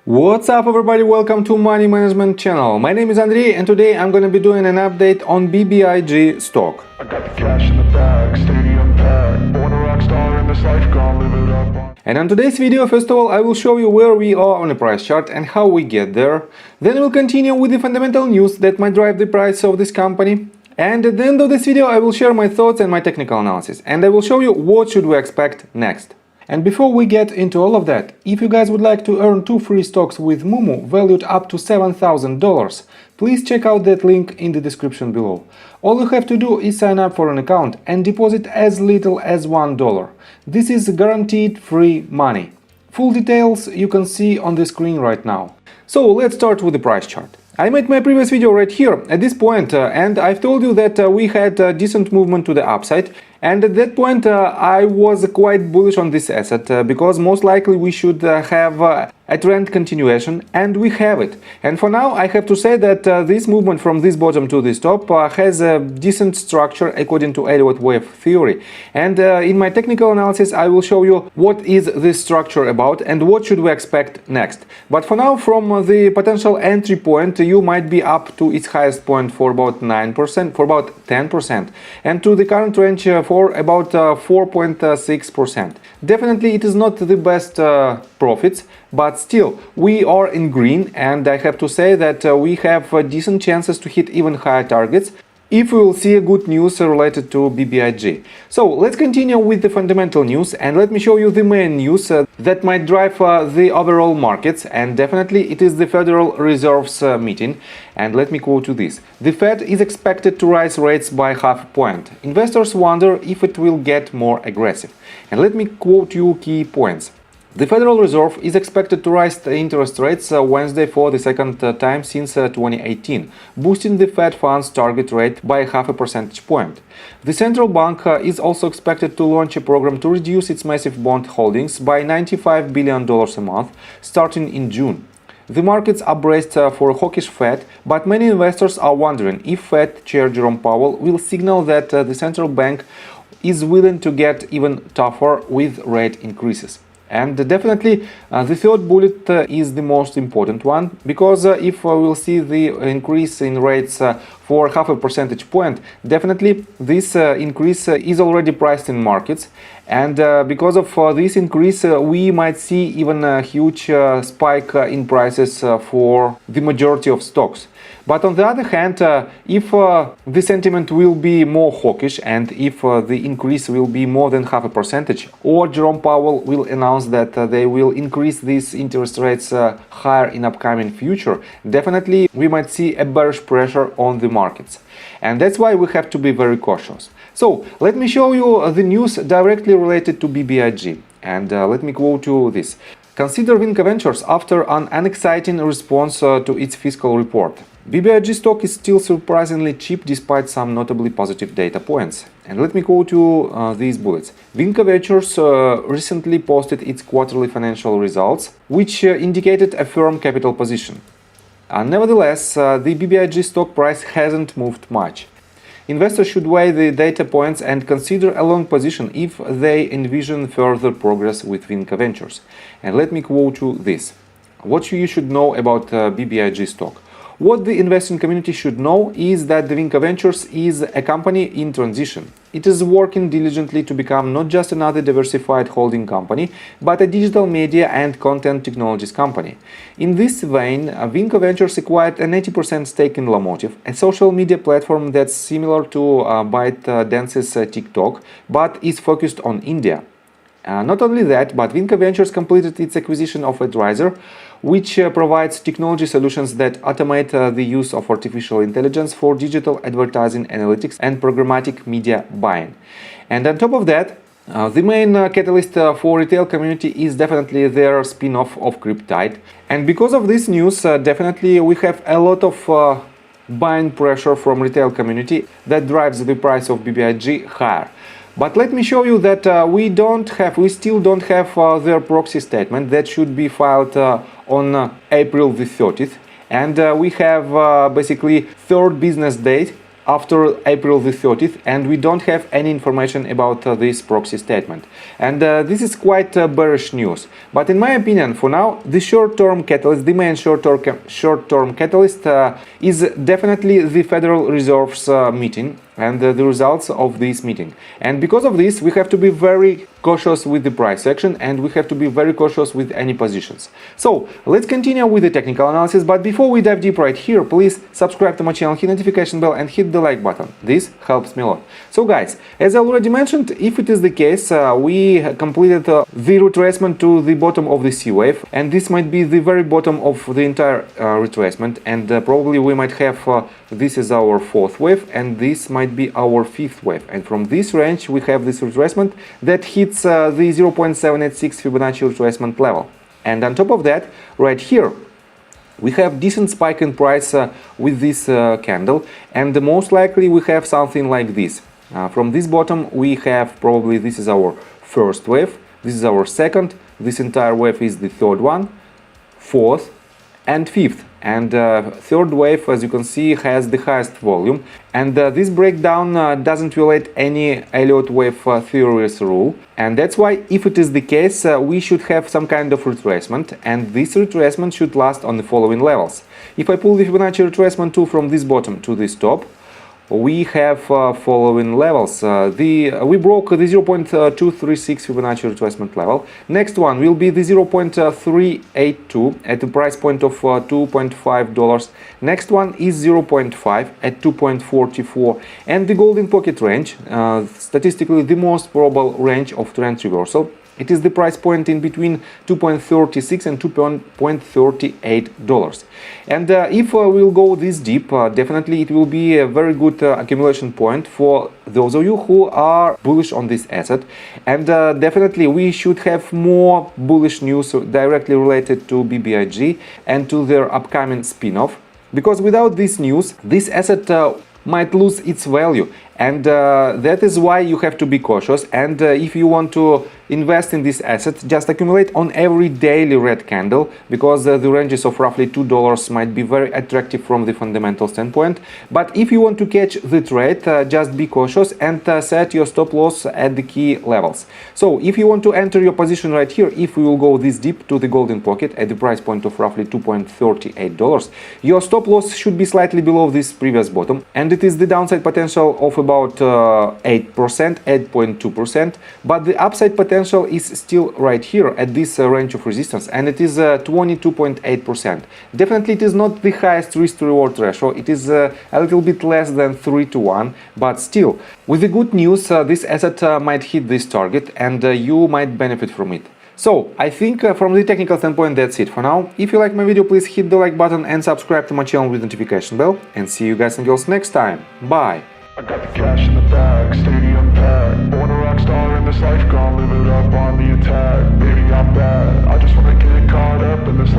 What's up everybody, welcome to Money Management channel. My name is Andrei and today I'm gonna be doing an update on BBIG stock. I got the cash in the bag, stadium packed, born a rock star in this life, gonna live it up. And on today's video, first of all, I will show you where we are on the price chart and how we get there. Then we'll continue with the fundamental news that might drive the price of this company. And at the end of this video, I will share my thoughts and my technical analysis. And I will show you what should we expect next. And before we get into all of that, if you guys would like to earn 2 free stocks with Moomoo valued up to $7,000, please check out that link in the description below. All you have to do is sign up for an account and deposit as little as $1. This is guaranteed free money. Full details you can see on the screen right now. So let's start with the price chart. I made my previous video right here at this point and I've told you that we had a decent movement to the upside, and at that point I was quite bullish on this asset because most likely we should have a trend continuation, and we have it. And for now I have to say that this movement from this bottom to this top has a decent structure according to Elliott wave theory, and in my technical analysis I will show you what is this structure about and what should we expect next. But for now, from the potential entry point, you might be up to its highest point for about 9%, for about 10%, and to the current range for about 4.6%. Definitely it is not the best profits, but still we are in green, and I have to say that we have decent chances to hit even higher targets if we will see a good news related to BBIG. So let's continue with the fundamental news, and let me show you the main news that might drive the overall markets, and definitely it is the Federal Reserve's meeting. And let me quote you this: the Fed is expected to raise rates by half a point. Investors wonder if it will get more aggressive. And let me quote you key points. The Federal Reserve is expected to raise the interest rates Wednesday for the second time since 2018, boosting the Fed funds target rate by half a percentage point. The central bank is also expected to launch a program to reduce its massive bond holdings by $95 billion a month, starting in June. The markets are braced for a hawkish Fed, but many investors are wondering if Fed Chair Jerome Powell will signal that the central bank is willing to get even tougher with rate increases. And definitely the third bullet is the most important one, because if we will see the increase in rates for half a percentage point, definitely this increase is already priced in markets, and because of this increase we might see even a huge spike in prices for the majority of stocks. But on the other hand, if the sentiment will be more hawkish, and if the increase will be more than half a percentage, or Jerome Powell will announce that they will increase these interest rates higher in upcoming future, definitely we might see a bearish pressure on the markets. And that's why we have to be very cautious. So let me show you the news directly related to BBIG, and let me quote you this. Consider Vinco Ventures after an unexciting response to its fiscal report. BBIG stock is still surprisingly cheap despite some notably positive data points. And let me quote you these bullets. Vinco Ventures recently posted its quarterly financial results, which indicated a firm capital position. Nevertheless, the BBIG stock price hasn't moved much. Investors should weigh the data points and consider a long position if they envision further progress with Vinco Ventures. And let me quote you this. What you should know about BBIG stock. What the investing community should know is that the Vinco Ventures is a company in transition. It is working diligently to become not just another diversified holding company, but a digital media and content technologies company. In this vein, Vinco Ventures acquired an 80% stake in Lomotive, a social media platform that's similar to ByteDance's TikTok, but is focused on India. Not only that, but Vinco Ventures completed its acquisition of Advisor, which provides technology solutions that automate the use of artificial intelligence for digital advertising analytics and programmatic media buying. And on top of that, the main catalyst for retail community is definitely their spin-off of Cryptide. And because of this news, definitely we have a lot of buying pressure from retail community that drives the price of BBIG higher. But let me show you that we still don't have their proxy statement that should be filed on April the 30th, and we have basically third business day after April the 30th, and we don't have any information about this proxy statement. And this is quite bearish news. But in my opinion, for now, the short-term catalyst, the main short-term catalyst is definitely the Federal Reserve's meeting and the results of this meeting. And because of this, we have to be very cautious with the price action, and we have to be very cautious with any positions. So let's continue with the technical analysis, but before we dive deep right here, please subscribe to my channel, hit notification bell and hit the like button. This helps me a lot. So guys, as I already mentioned, if it is the case, we completed the retracement to the bottom of the C wave, and this might be the very bottom of the entire retracement, and probably we might have this is our fourth wave, and this might be our fifth wave. And from this range, we have this retracement that hits the 0.786 Fibonacci retracement level. And on top of that, right here, we have decent spike in price with this candle, and most likely we have something like this. From this bottom, we have probably this is our first wave, this is our second, this entire wave is the third one, fourth, and fifth. And third wave, as you can see, has the highest volume. And this breakdown doesn't violate any Elliott wave theory's rule. And that's why, if it is the case, we should have some kind of retracement. And this retracement should last on the following levels. If I pull the Fibonacci retracement tool from this bottom to this top, we have following levels. We broke the 0.236 Fibonacci retracement level. Next one will be the 0.382 at the price point of $2.5. Next one is 0.5 at 2.44, and the golden pocket range, statistically the most probable range of trend reversal. It is the price point in between $2.36 and $2.38. And if we'll go this deep, definitely it will be a very good accumulation point for those of you who are bullish on this asset. And definitely we should have more bullish news directly related to BBIG and to their upcoming spin-off. Because without this news, this asset might lose its value. And that is why you have to be cautious. And if you want to invest in this asset, just accumulate on every daily red candle, because the ranges of roughly $2 might be very attractive from the fundamental standpoint. But if you want to catch the trade, just be cautious and set your stop loss at the key levels. So if you want to enter your position right here, if we will go this deep to the golden pocket at the price point of roughly $2.38, your stop loss should be slightly below this previous bottom, and it is the downside potential of about 8%, 8.2%, but the upside potential is still right here at this range of resistance, and it is 22.8%. Definitely it is not the highest risk to reward ratio, it is a little bit less than 3-to-1, but still, with the good news, this asset might hit this target, and you might benefit from it. So, I think from the technical standpoint that's it for now. If you like my video, please hit the like button and subscribe to my channel with notification bell, and see you guys and girls next time. Bye! I got the cash in the bag, stadium packed. Born a rock star in this life, gone live it up on the attack. Baby, I'm bad, I just wanna get caught up in this